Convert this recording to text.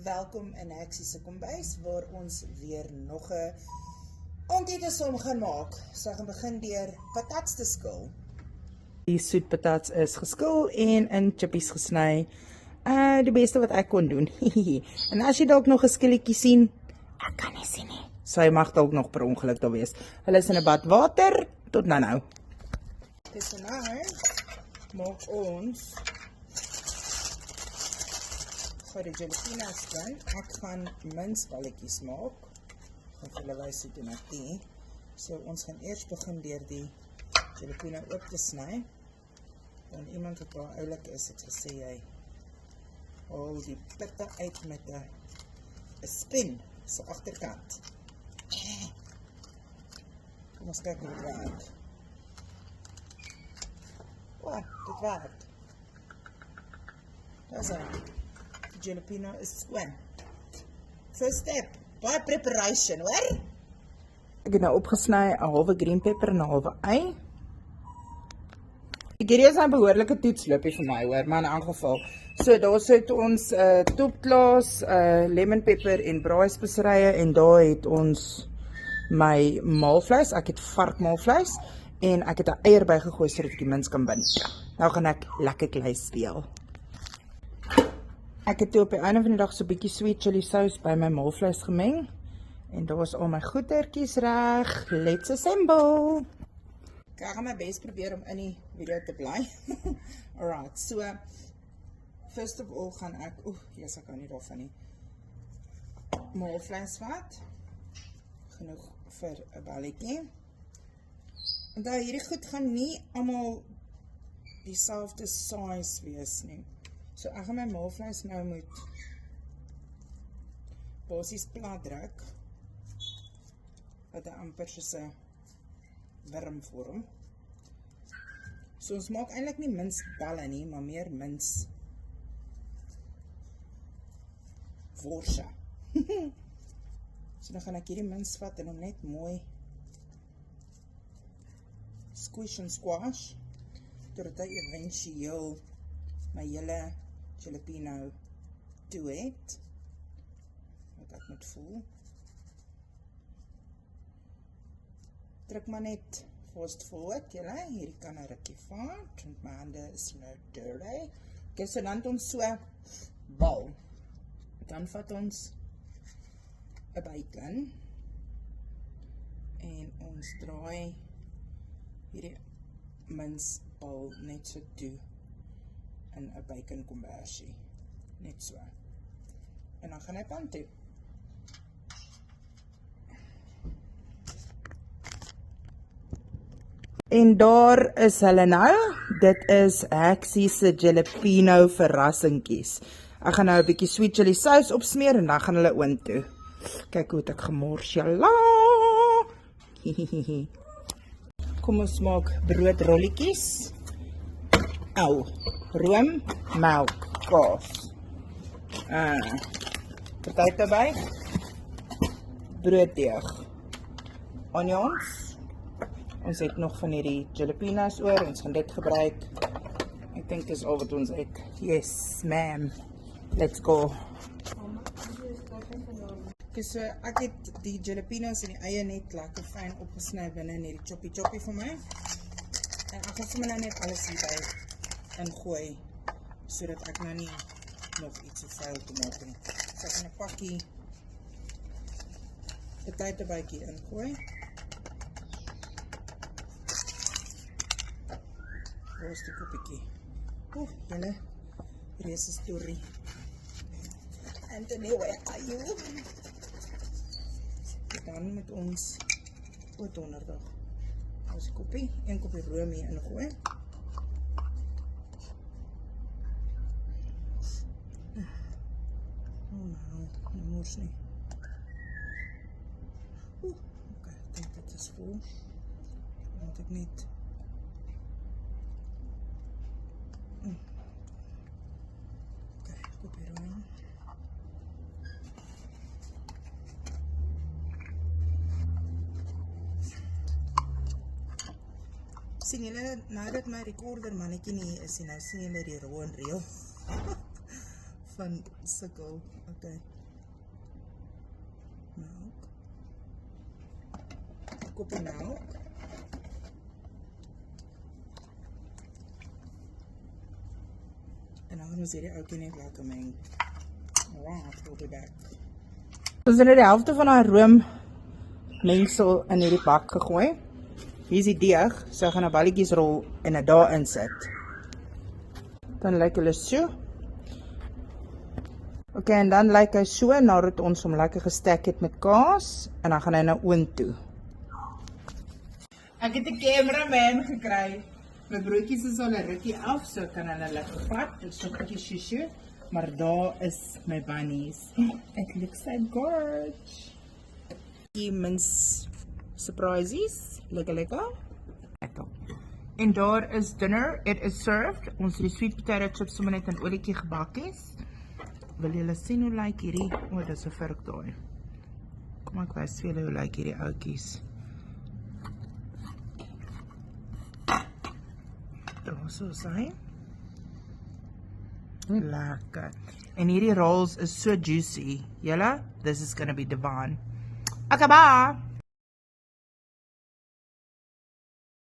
Welkom in Heksie se kombuis waar ons weer nog 'n ontjie-som gaan maak. So ek gaan begin deur patats te skil. Die soet patats is geskil en in chippies gesny. Die beste wat ek kon doen. En as jy dalk nog 'n skilletjie sien, ek kan nie sien nie. So hy mag dalk nog per ongeluk daar wees. Hulle is in 'n bad water tot nou. Dis nou maak ons vir die jalapenos dan. Ek gaan minsballetjies maak. Ek gaan julle wys hoe doen ek dit. So ons gaan eers begin deur die jalapeno oop te sny. Dan iemand wat baie oulik is, het gesê jy haal die pitte uit met 'n spin so agterkant. Kom ons kyk hoe dit werk. Wow, dit werk. Daar is hy. Die jalapeno is skoon. First step, baie preparation, hoor? Ek het nou opgesny 'n halwe green pepper en 'n halwe ei. Hierdie is 'n behoorlike toetsloopie vir my, hoor, maar in 'n aangeval. So daar sit ons topklaas, lemon pepper en braaispeserye en daar het ons my maalvleis. Ek het varkmaalvleis en ek het 'n eier bygegooi sodat ek die mins kan bind. Nou gaan ek lekker klei speel. Ek het toe op die einde van die dag so 'n bietjie sweet chili sous by my maalvleis gemeng en daar is al my goedertjies reg. Let's assemble. Ek gaan my bes probeer om in die video te bly. Alright, so first of all gaan ek, yes, ek kan nie daarvan nie. Maalvleis vat. Genoeg vir 'n balletjie. En daar hierdie goed gaan nie almal dieselfde size wees nie. So ek gaan my maalvleis nou moet basies plat druk. Wat amper soos 'n wurm vorm. So ons maak eintlik nie minsballe nie, maar meer mins worse. So dan gaan ek hierdie mins vat en hom net mooi squish en squash totdat hy eventueel my hele jalapeno toe het. Wat ek moet voel. Druk maar net fast forward, julle. Hierdie kan 'n rukkie vat, want my hande is nou dirty. Okay, so dan het ons so bal. Dan vat ons 'n bacon en ons draai hierdie minsbal net so toe in 'n bacon konversie. Net so. En dan gaan hy pan toe. En daar is hulle nou. Dit is Heksie se jalapeno verrassingkies. Ek gaan nou 'n bietjie sweet chili sous opsmeer en dan gaan hulle oond toe. Kyk hoe het ek gemors. Jala! Kom ons maak broodrolletjies. Room, melk, kaas. Potato by. Brooddeeg. Onions. Ons het nog van hierdie jalapenos oor. Ons gaan dit gebruik. Ek dink dis al wat ons het. Yes, ma'am. Let's go. Okay, so ek het die jalapenos en die eie net lekker fyn opgesny binne in hierdie choppy vir my. En ek gaan sommer nou net alles hierby ingooi, sodat ek nou nie nog iets vuil te maak nie. So ek gaan 'n pakkie potato bytjie ingooi. Waar is die koppietjie? Julle, reese story. Anthony, where are you? Dan moet ons donderdag ons koppie, 1 koppie room hier ingooi. Nou mors nie. Okay, ek dink dit is vol. Dan moet ek net koppie room. Sien julle, nou dat my recorder mannetjie nie is, nou sien julle die roo en reel van sukkel. Okay. Melk. Koppie melk. En dan gaan ons hierdie ouetjie net lekker meng. Alright, we'll be back. Ons het die helfte van haar room mengsel in hierdie bak gegooi. Hier is die deeg, so ek gaan 'n balletjies rol en dit daarin sit. Dan lyk hulle so. Okay, en dan lyk hy so nadat ons hom lekker gestek het met kaas en dan gaan hy na oond toe. Ek het 'n cameraman gekry. My broodjies is al 'n rukkie af, so kan hulle lekker vat. Dit is so 'n bietjie shushu, maar daar is my bunnies. It looks so gorgeous. Die mens surprises, lekker. En daar is dinner, it is served. Ons het die sweet potato chips sommer net in olietjie gebakkies. Wil julle sien hoe lyk hierdie? O, dis 'n vurk daai. Kom ek wys vir julle hoe lyk hierdie ouetjies. Daar so is hy. Lekker. En hierdie rolls is so juicy. Julle, this is gonna be divine. Okay, bye.